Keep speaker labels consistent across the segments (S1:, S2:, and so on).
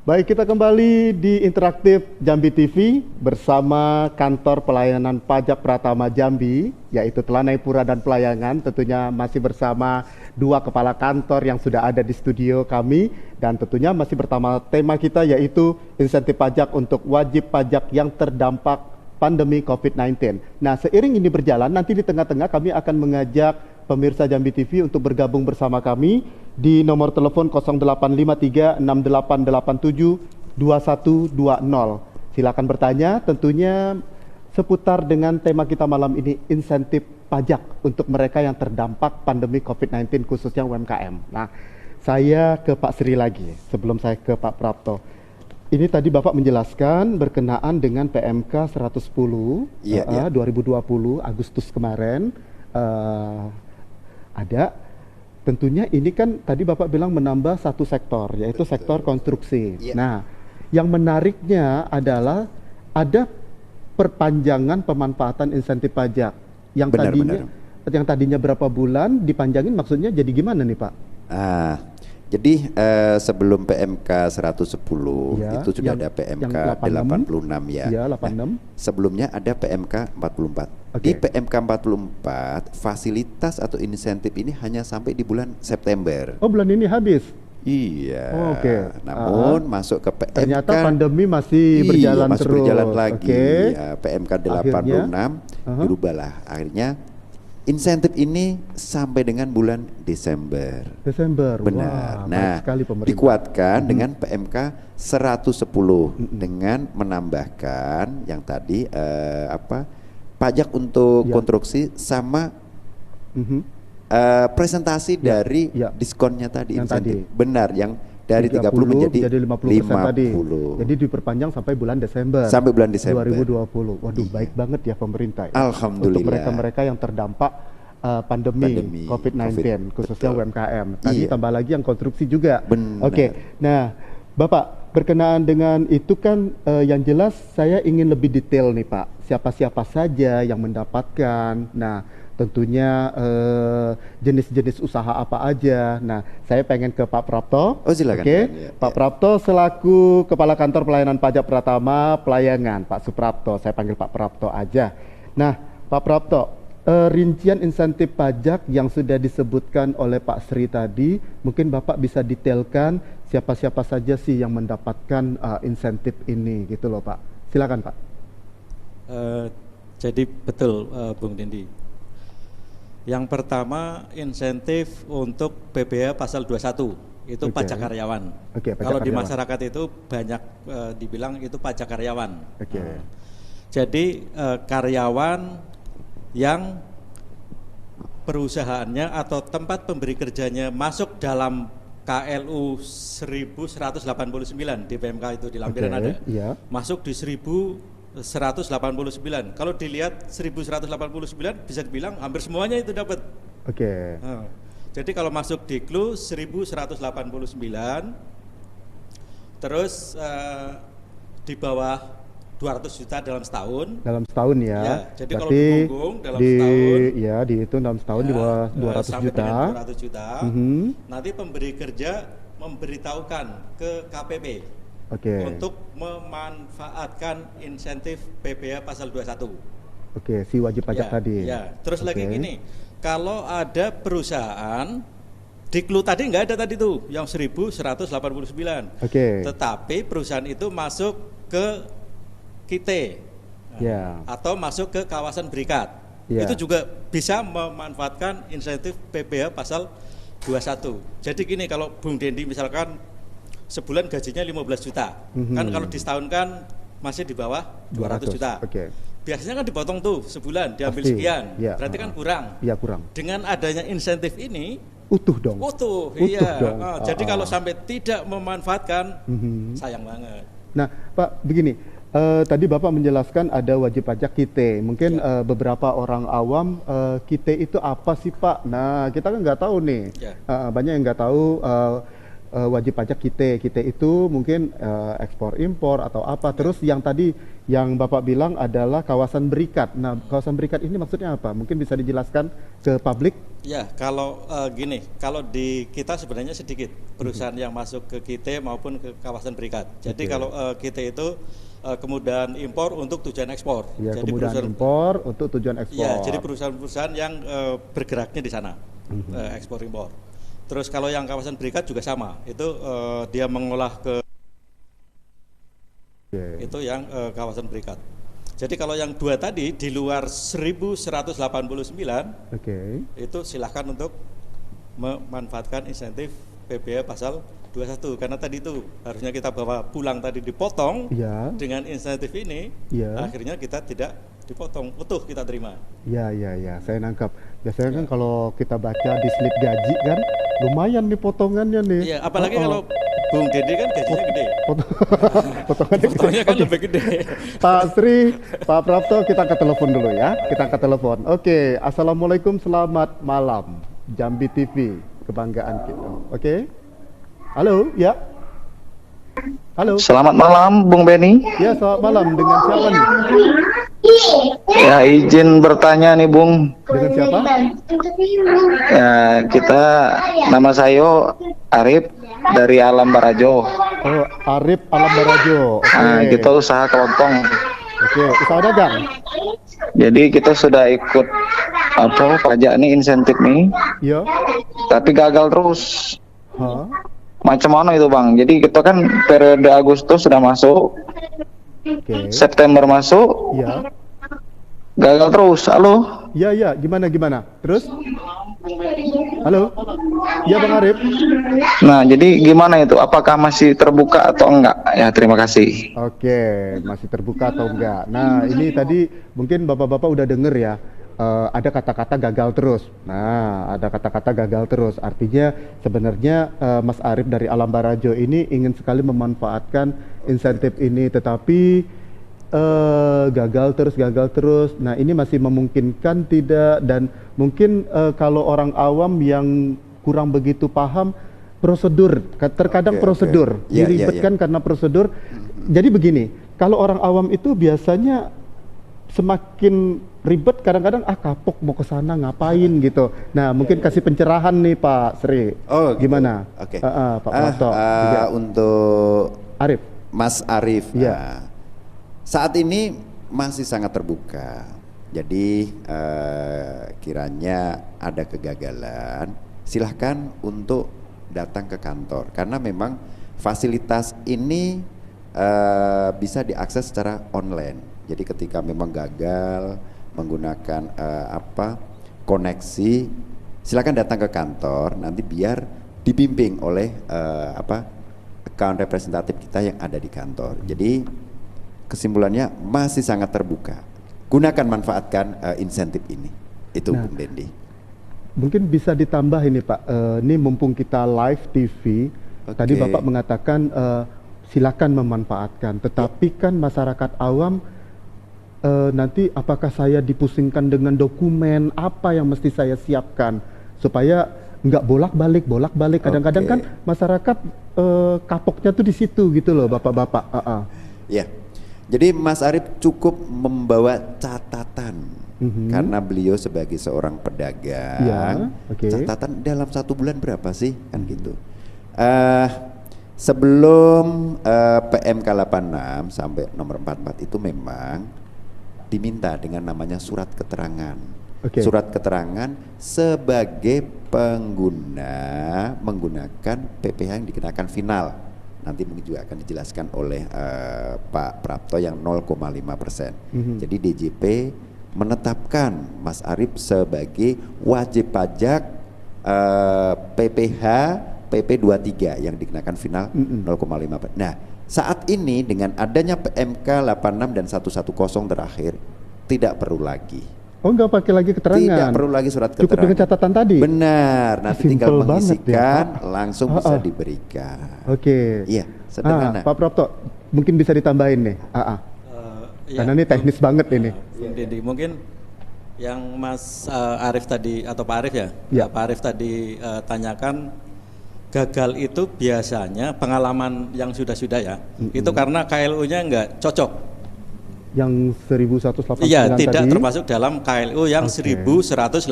S1: Baik, kita kembali di Interaktif Jambi TV bersama Kantor Pelayanan Pajak Pratama Jambi, yaitu Telanai Pura dan Pelayangan. Tentunya masih bersama dua kepala kantor yang sudah ada di studio kami, dan tentunya masih pertama tema kita yaitu insentif pajak untuk wajib pajak yang terdampak pandemi COVID-19. Nah, seiring ini berjalan, nanti di tengah-tengah kami akan mengajak pemirsa Jambi TV untuk bergabung bersama kami di nomor telepon 085368872120. Silakan bertanya, tentunya seputar dengan tema kita malam ini, insentif pajak untuk mereka yang terdampak pandemi COVID-19 khususnya UMKM. Nah, saya ke Pak Sri lagi sebelum saya ke Pak Prapto. Ini tadi Bapak menjelaskan berkenaan dengan PMK 110 2020 Agustus kemarin ada. Tentunya ini kan tadi Bapak bilang menambah satu sektor, yaitu sektor konstruksi. Nah, yang menariknya adalah ada perpanjangan pemanfaatan insentif pajak yang tadinya berapa bulan dipanjangin, maksudnya jadi gimana nih Pak?
S2: Jadi sebelum PMK 110 itu sudah ada PMK 86 ya.
S1: Ya, 86.
S2: Sebelumnya ada PMK 44. Di PMK 44 fasilitas atau insentif ini hanya sampai di bulan September.
S1: Oh, bulan ini habis.
S2: Iya. Namun masuk ke PMK
S1: ternyata pandemi masih berjalan
S2: masih
S1: terus.
S2: berjalan lagi. Ya, PMK 86 dirubahlah. Akhirnya insentif ini sampai dengan bulan Desember. Benar.
S1: Wah,
S2: nah, dikuatkan dengan PMK 110 dengan menambahkan yang tadi pajak untuk konstruksi sama presentasi dari diskonnya tadi insentif. Benar, yang dari 30 menjadi 50%.
S1: Tadi. Jadi diperpanjang sampai bulan Desember. 2020. Waduh, baik banget ya pemerintah.
S2: Alhamdulillah.
S1: Untuk mereka-mereka yang terdampak pandemi COVID-19 khususnya UMKM. Tadi tambah lagi yang konstruksi juga. Nah, Bapak, berkenaan dengan itu kan yang jelas saya ingin lebih detail nih Pak. Siapa-siapa saja yang mendapatkan. Nah, tentunya jenis-jenis usaha apa aja. Nah, saya pengen ke Pak Prapto.
S2: Oh, silakan.
S1: Pak Prapto selaku Kepala Kantor Pelayanan Pajak Pratama Pelayangan, Pak Suprapto. Saya panggil Pak Prapto aja. Nah, Pak Prapto, rincian insentif pajak yang sudah disebutkan oleh Pak Sri tadi, mungkin Bapak bisa detailkan siapa-siapa saja sih yang mendapatkan insentif ini gitu loh Pak. Silakan Pak.
S3: Jadi betul Bung Dendi. Yang pertama insentif untuk PBH pasal 21 itu pajak karyawan. Kalau di masyarakat itu banyak dibilang itu pajak karyawan. Jadi karyawan yang perusahaannya atau tempat pemberi kerjanya masuk dalam KLU 1189 di PMK itu di lampiran ada. Masuk di 1189. Kalau dilihat 1189 bisa dibilang hampir semuanya itu dapat. Jadi kalau masuk di KLU 1189 terus di bawah 200 juta dalam setahun.
S1: Dalam setahun ya.
S3: Jadi kalau dipunggung dalam setahun.
S1: Ya, dihitung dalam setahun di bawah 200
S3: sampai
S1: juta.
S3: Dengan 200 juta. Nanti pemberi kerja memberitahukan ke KPP. Untuk memanfaatkan insentif PBH pasal 21.
S1: Si wajib pajak tadi.
S3: Terus lagi gini, kalau ada perusahaan di KLU tadi nggak ada tadi tuh yang 1189. Tetapi perusahaan itu masuk ke KITE atau masuk ke kawasan berikat. Itu juga bisa memanfaatkan insentif PBH pasal 21. Jadi gini, kalau Bung Dendi misalkan sebulan gajinya 15 juta. Kan kalau disetahunkan masih di bawah 200 juta. Biasanya kan dipotong tuh sebulan diambil sekian. Berarti kan kurang.
S1: Kurang.
S3: Dengan adanya insentif ini
S1: utuh dong.
S3: Dong. Jadi kalau sampai tidak memanfaatkan sayang banget.
S1: Nah, Pak, begini. Tadi Bapak menjelaskan ada wajib pajak KITE. Mungkin beberapa orang awam KITE itu apa sih Pak? Nah, kita kan nggak tahu nih. Banyak yang nggak tahu wajib pajak kita itu mungkin ekspor impor atau apa. Terus yang tadi yang Bapak bilang adalah kawasan berikat. Nah, kawasan berikat ini maksudnya apa? Mungkin bisa dijelaskan ke publik?
S3: Ya, kalau gini, kalau di kita sebenarnya sedikit perusahaan yang masuk ke kita maupun ke kawasan berikat. Jadi kalau kita itu kemudahan impor untuk tujuan ekspor.
S1: Ya,
S3: jadi
S1: kemudahan impor untuk tujuan ekspor.
S3: Ya, jadi perusahaan-perusahaan yang bergeraknya di sana, ekspor impor. Terus kalau yang kawasan berikat juga sama, itu dia mengolah ke itu yang kawasan berikat. Jadi kalau yang dua tadi di luar 1189, itu silahkan untuk memanfaatkan insentif PPh pasal 21 karena tadi itu harusnya kita bawa pulang tadi dipotong dengan insentif ini, akhirnya kita tidak dipotong, utuh kita terima.
S1: Ya, saya nangkap. Biasanya kan kalau kita baca di slip gaji kan lumayan nih potongannya nih.
S3: Iya, apalagi kalau Bung Dede kan gajinya gede.
S1: Potongannya
S3: kan lebih gede.
S1: Pak Sri, Pak Prapto, kita ke telepon dulu ya. Kita ke telepon. Oke, Assalamualaikum, selamat malam. Jambi TV, kebanggaan kita. Oke. Halo, ya. Halo.
S4: Selamat malam, Bung Benny.
S1: Ya, selamat malam. Dengan siapa nih?
S4: Ya, izin bertanya nih, Bung.
S1: Dengan siapa?
S4: Ya, nama saya Arif dari Alam Barajo.
S1: Oh, Arif Alam Barajo.
S4: Nah, kita usaha kelontong.
S1: Usaha dagang.
S4: Jadi kita sudah ikut pajak nih, insentif nih.
S1: Iya.
S4: Tapi gagal terus. Macam mana itu, Bang? Jadi kita kan periode Agustus sudah masuk. September masuk.
S1: Iya.
S4: Gagal terus. Halo?
S1: Iya, gimana? Terus? Halo? Ya, Bang Arif.
S4: Nah, jadi gimana itu? Apakah masih terbuka atau enggak? Ya, terima kasih.
S1: Oke, masih terbuka atau enggak. Nah, ini tadi mungkin Bapak-bapak udah denger ya. Ada kata-kata gagal terus. Nah, ada kata-kata gagal terus. Artinya sebenarnya Mas Arif dari Alam Barajo ini ingin sekali memanfaatkan insentif ini, tetapi gagal terus. Nah, ini masih memungkinkan tidak? Dan mungkin kalau orang awam yang kurang begitu paham prosedur, terkadang prosedur diribetkan karena prosedur. Jadi begini, kalau orang awam itu biasanya semakin ribet, kadang-kadang kapok mau ke sana ngapain gitu. Nah, mungkin kasih pencerahan nih Pak Sri.
S2: Oh,
S1: gimana?
S2: Oke.
S1: Pak Prapto.
S2: Untuk
S1: Arif.
S2: Mas Arif.
S1: Iya.
S2: Saat ini masih sangat terbuka. Jadi kiranya ada kegagalan, silahkan untuk datang ke kantor karena memang fasilitas ini bisa diakses secara online. Jadi ketika memang gagal menggunakan koneksi, silakan datang ke kantor, nanti biar dibimbing oleh account representatif kita yang ada di kantor. Jadi kesimpulannya masih sangat terbuka. Gunakan, manfaatkan insentif ini. Itu Bung Dendi.
S1: Mungkin bisa ditambah ini Pak, ini mumpung kita live TV, tadi Bapak mengatakan silakan memanfaatkan, tetapi kan masyarakat awam nanti apakah saya dipusingkan dengan dokumen apa yang mesti saya siapkan supaya nggak bolak-balik. Kadang-kadang kan masyarakat kapoknya tuh di situ gitu loh, Bapak-bapak.
S2: Ya, jadi Mas Arif cukup membawa catatan karena beliau sebagai seorang pedagang. Catatan dalam 1 bulan berapa sih kan gitu. Sebelum PMK 86 sampai nomor 44 itu memang diminta dengan namanya surat keterangan. Surat keterangan sebagai pengguna menggunakan PPh yang dikenakan final. Nanti mungkin juga akan dijelaskan oleh Pak Prapto yang 0,5%. Jadi DJP menetapkan Mas Arif sebagai wajib pajak PPh PP 23 yang dikenakan final 0,5%. Nah, saat ini dengan adanya PMK 86 dan 110 terakhir tidak perlu lagi.
S1: Oh, nggak pakai lagi keterangan.
S2: Tidak perlu lagi surat keterangan.
S1: Cukup dengan catatan tadi.
S2: Benar. Nanti tinggal mengisikan, langsung bisa diberikan. Iya, sederhana.
S1: Pak Prapto, mungkin bisa ditambahin nih. Karena ini teknis banget ini.
S3: Dedi, mungkin yang Mas Arif tadi atau Pak Arif ya? Pak Arif tadi tanyakan, gagal itu biasanya pengalaman yang sudah-sudah ya, itu karena KLU-nya enggak cocok.
S1: Yang 1189
S3: iya, tidak
S1: tadi
S3: termasuk dalam KLU yang 1189.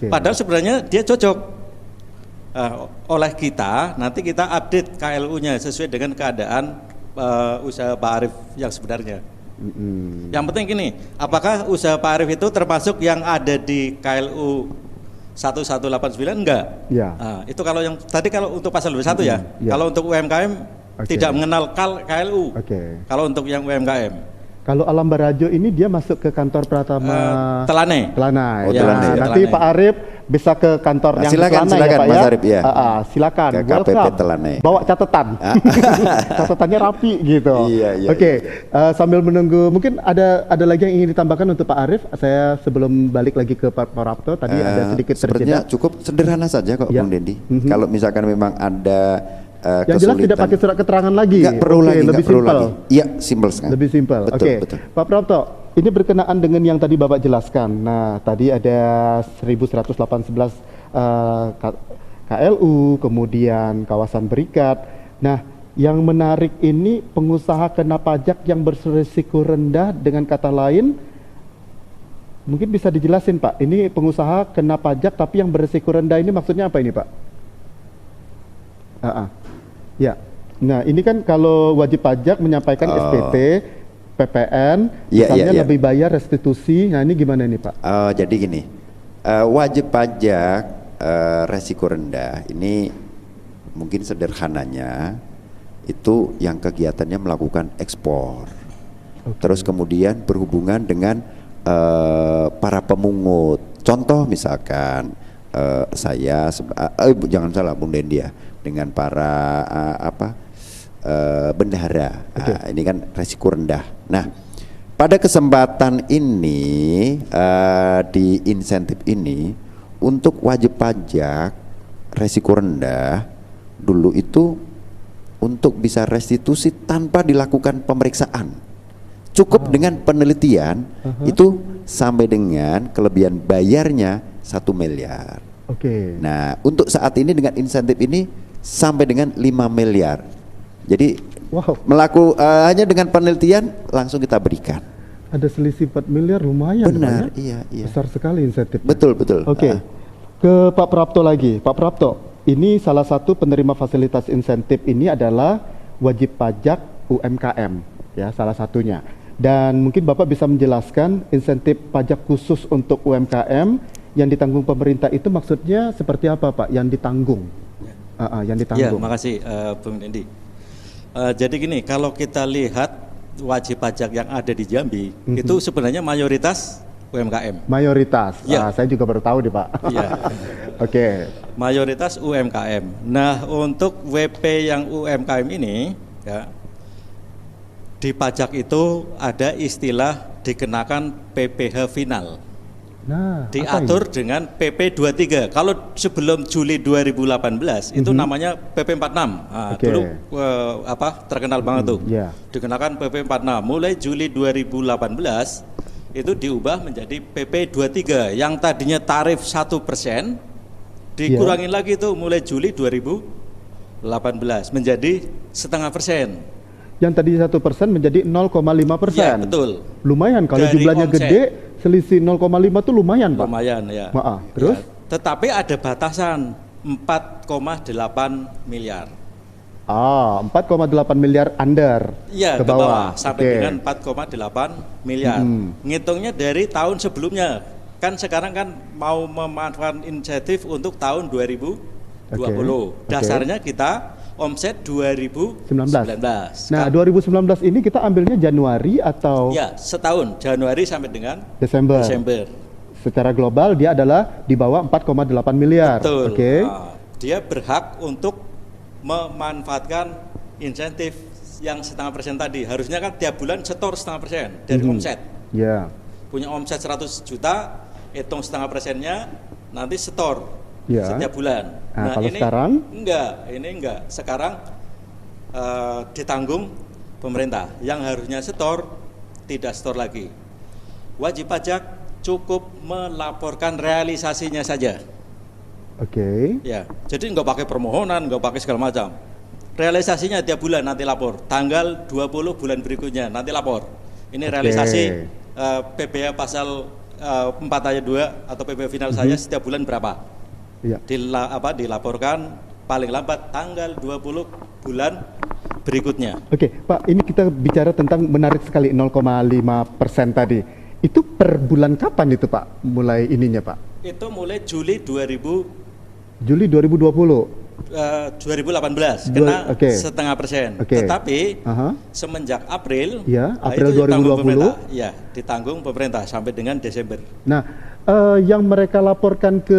S3: Padahal sebenarnya dia cocok. Oleh kita, nanti kita update KLU-nya sesuai dengan keadaan usaha Pak Arief yang sebenarnya. Yang penting gini, apakah usaha Pak Arief itu termasuk yang ada di KLU 1189? Enggak.
S1: Ya.
S3: Itu kalau yang tadi kalau untuk pasal 21 ya. Kalau untuk UMKM tidak mengenal KLU. Kalau untuk yang UMKM.
S1: Kalau Alam Barajo ini dia masuk ke kantor Pratama
S3: Telanai.
S1: Telanai.
S2: Oh,
S1: Ya,
S2: Telanai.
S1: nanti Pak Arief bisa ke kantor yang
S2: silakan,
S1: Telanai
S2: silakan,
S1: ya Pak
S2: Mas
S1: ya.
S2: Arief, ya.
S1: Silakan.
S2: Ke KPP
S1: Welcome.
S2: Telanai.
S1: Bawa catatan. Catatannya rapi gitu.
S2: Iya.
S1: Oke, sambil menunggu mungkin ada lagi yang ingin ditambahkan untuk Pak Arief. Saya sebelum balik lagi ke Pak Prapto tadi ada sedikit
S2: sebenarnya
S1: terjeda.
S2: cukup sederhana saja kok,
S1: Ya.
S2: Bung Dendi. Kalau misalkan memang ada
S1: Yang jelas tidak pakai surat keterangan lagi.
S2: Nggak perlu lagi,
S1: lebih
S2: nggak perlu
S1: simpel.
S2: lagi. Iya, simpel sekali.
S1: Lebih simpel.
S2: Betul,
S1: Oke.
S2: betul.
S1: Pak Prapto, ini berkenaan dengan yang tadi Bapak jelaskan. Nah, tadi ada 1118 KLU, kemudian kawasan berikat. Nah, yang menarik ini pengusaha kena pajak yang berisiko rendah, dengan kata lain mungkin bisa dijelasin Pak. Ini pengusaha kena pajak tapi yang berisiko rendah ini maksudnya apa ini Pak? Ya. Nah, ini kan kalau wajib pajak menyampaikan SPT, PPN, misalnya lebih bayar restitusi. Nah, ini gimana nih Pak?
S2: Jadi gini, wajib pajak resiko rendah ini mungkin sederhananya itu yang kegiatannya melakukan ekspor, terus kemudian berhubungan dengan para pemungut. Contoh misalkan saya, jangan salah Bung Dendi ya, dengan para bendahara. Ini kan resiko rendah. Nah, pada kesempatan ini di insentif ini untuk wajib pajak resiko rendah dulu itu untuk bisa restitusi tanpa dilakukan pemeriksaan, cukup dengan penelitian itu sampai dengan kelebihan bayarnya 1 miliar. Nah, untuk saat ini dengan insentif ini sampai dengan 5 miliar. Jadi hanya dengan penelitian langsung kita berikan.
S1: Ada selisih 4 miliar, lumayan.
S2: Benar,
S1: ya?
S2: iya.
S1: Besar sekali insentif.
S2: Betul.
S1: Ke Pak Prapto lagi. Pak Prapto, ini salah satu penerima fasilitas insentif ini adalah wajib pajak UMKM, ya, salah satunya. Dan mungkin Bapak bisa menjelaskan insentif pajak khusus untuk UMKM yang ditanggung pemerintah itu maksudnya seperti apa Pak? Yang ditanggung? Yang ditanggung.
S3: Ya, makasih Bung Dendi. Jadi gini, kalau kita lihat wajib pajak yang ada di Jambi itu sebenarnya mayoritas UMKM.
S1: Mayoritas.
S3: Ya.
S1: Saya juga baru tahu nih Pak.
S3: Ya. Mayoritas UMKM. Nah, untuk WP yang UMKM ini ya, di pajak itu ada istilah dikenakan PPh final.
S1: Nah,
S3: diatur dengan PP 23. Kalau sebelum Juli 2018 itu namanya PP 46. Dulu terkenal banget tuh. Dikenakan PP 46. Mulai Juli 2018 itu diubah menjadi PP 23 yang tadinya tarif 1% dikurangin lagi tuh mulai Juli 2018 menjadi 0,5%.
S1: Yang tadi 1% menjadi 0,5%.
S3: Ya, betul.
S1: Lumayan kalau
S3: dari
S1: jumlahnya
S3: omset.
S1: Gede, selisih 0,5 itu lumayan Pak.
S3: Lumayan ya.
S1: Terus?
S3: Ya, tetapi ada batasan 4,8 miliar.
S1: 4,8 miliar under.
S3: Iya,
S1: ke bawah.
S3: sampai dengan 4,8 miliar. Ngitungnya dari tahun sebelumnya. Kan sekarang kan mau memanfaatkan insentif untuk tahun 2020. Dasarnya kita omset 2019.
S1: Nah, 2019 ini kita ambilnya Januari atau?
S3: Ya, setahun, Januari sampai dengan
S1: Desember. Secara global dia adalah di bawah 4,8 miliar.
S3: Betul. Dia berhak untuk memanfaatkan insentif yang 0,5% tadi. Harusnya kan tiap bulan setor 0,5% dari omset. Punya omset 100 juta, hitung 0,5%-nya, nanti setor. Setiap bulan.
S1: Nah, kalau
S3: ini
S1: sekarang?
S3: Enggak. Sekarang ditanggung pemerintah. Yang harusnya setor tidak setor lagi. Wajib pajak cukup melaporkan realisasinya saja.
S1: Oke.
S3: Ya, jadi nggak pakai permohonan, nggak pakai segala macam. Realisasinya tiap bulan nanti lapor. Tanggal 20 bulan berikutnya nanti lapor. Ini realisasi PPh pasal 4 ayat 2 atau PPh final saya setiap bulan berapa. Ya. Dilaporkan paling lambat tanggal 20 bulan berikutnya.
S1: Oke, Pak, ini kita bicara tentang menarik sekali 0,5% tadi. Itu per bulan kapan itu, Pak? Mulai ininya, Pak?
S3: Itu mulai Juli
S1: 2020.
S3: 2018 kena setengah persen. Tetapi semenjak April,
S1: April 2020,
S3: ditanggung pemerintah sampai dengan Desember.
S1: Nah, yang mereka laporkan ke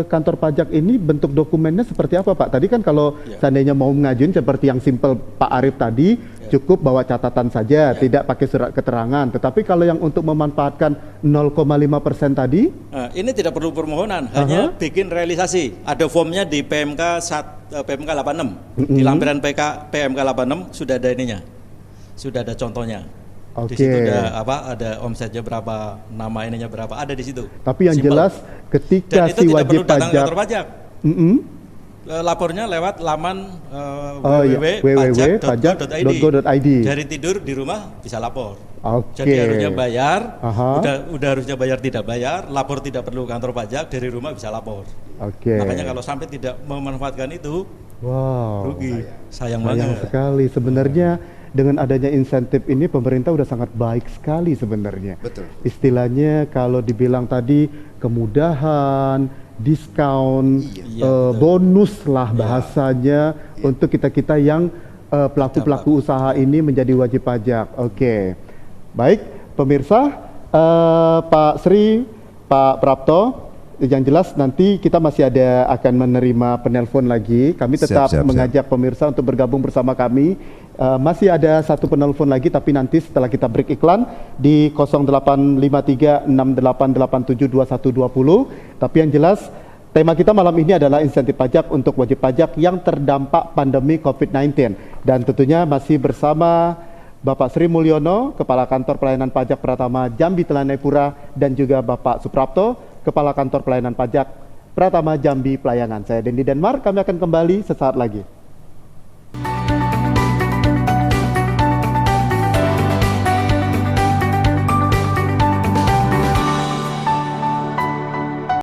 S1: kantor pajak ini bentuk dokumennya seperti apa, Pak? Tadi kan kalau seandainya mau ngajuin seperti yang simple Pak Arief tadi, cukup bawa catatan saja, tidak pakai surat keterangan. Tetapi kalau yang untuk memanfaatkan 0,5% tadi,
S3: ini tidak perlu permohonan, hanya bikin realisasi. Ada formnya di PMK 86, di lampiran PMK 86 sudah ada ininya, sudah ada contohnya. Di situ ada omsetnya berapa, nama ininya berapa, ada di situ.
S1: Tapi yang jelas ketika si wajib pajak,
S3: lapornya lewat laman
S1: www.pajak.go.id.
S3: Dari tidur di rumah bisa lapor. Jadi harusnya bayar, udah harusnya bayar tidak bayar, lapor tidak perlu kantor pajak, dari rumah bisa lapor. Makanya kalau sampai tidak memanfaatkan itu, rugi, sayang banget.
S1: Sekali sebenarnya. Dengan adanya insentif ini pemerintah udah sangat baik sekali sebenarnya.
S2: Betul.
S1: Istilahnya kalau dibilang tadi kemudahan, diskon, bonus lah bahasanya untuk kita-kita yang pelaku-pelaku usaha ini menjadi wajib pajak. Baik, pemirsa, Pak Sri, Pak Prapto, yang jelas nanti kita masih akan menerima penelpon lagi. Kami tetap mengajak pemirsa untuk bergabung bersama kami. Masih ada satu penelpon lagi, tapi nanti setelah kita break iklan di 085368872120. Tapi yang jelas tema kita malam ini adalah insentif pajak untuk wajib pajak yang terdampak pandemi COVID-19. Dan tentunya masih bersama Bapak Sri Mulyono, Kepala Kantor Pelayanan Pajak Pratama Jambi Telanai Pura, dan juga Bapak Suprapto, Kepala Kantor Pelayanan Pajak Pratama Jambi Pelayangan. Saya Dendi Denmar, kami akan kembali sesaat lagi.